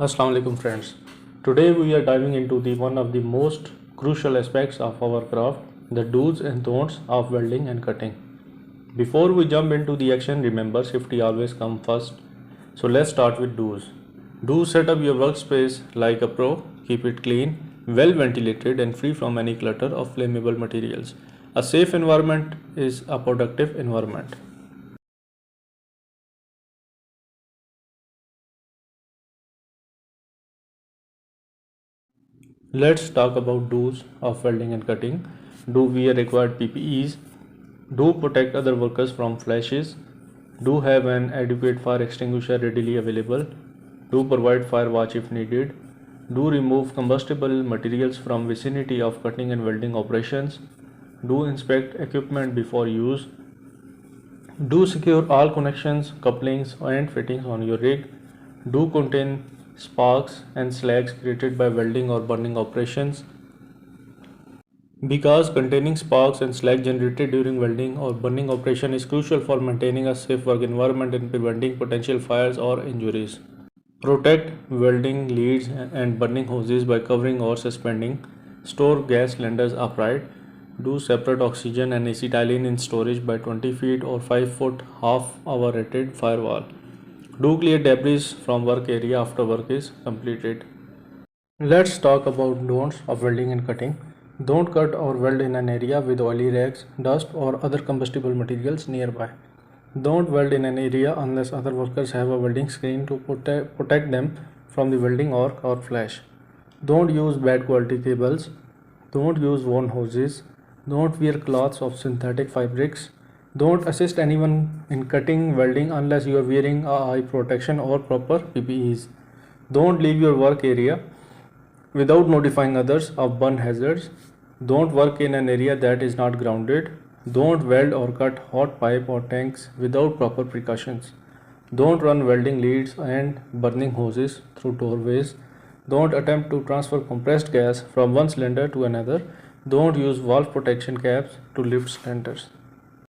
Assalamu alaikum friends. Today we are diving into the one of the most crucial aspects of our craft, the do's and don'ts of welding and cutting. Before we jump into the action, remember safety always comes first. So let's start with do's. Do set up your workspace like a pro, keep it clean, well ventilated and free from any clutter of flammable materials. A safe environment is a productive environment. Let's talk about do's of welding and cutting. Do wear required PPEs. Do protect other workers from flashes. Do have an adequate fire extinguisher readily available. Do provide fire watch if needed. Do remove combustible materials from vicinity of cutting and welding operations. Do inspect equipment before use. Do secure all connections, couplings and fittings on your rig. Do contain sparks and slags created by welding or burning operations. Because containing sparks and slag generated during welding or burning operation is crucial for maintaining a safe work environment and preventing potential fires or injuries. Protect welding leads and burning hoses by covering or suspending. Store gas cylinders upright. Do separate oxygen and acetylene in storage by 20 feet or 5 foot half hour rated firewall. Do clear debris from work area after work is completed. Let's talk about don'ts of welding and cutting. Don't cut or weld in an area with oily rags, dust or other combustible materials nearby. Don't weld in an area unless other workers have a welding screen to protect them from the welding arc or flash. Don't use bad quality cables. Don't use worn hoses. Don't wear cloths of synthetic fabrics. Don't assist anyone in cutting welding unless you are wearing a eye protection or proper PPEs. Don't leave your work area without notifying others of burn hazards. Don't work in an area that is not grounded. Don't weld or cut hot pipe or tanks without proper precautions. Don't run welding leads and burning hoses through doorways. Don't attempt to transfer compressed gas from one cylinder to another. Don't use valve protection caps to lift cylinders.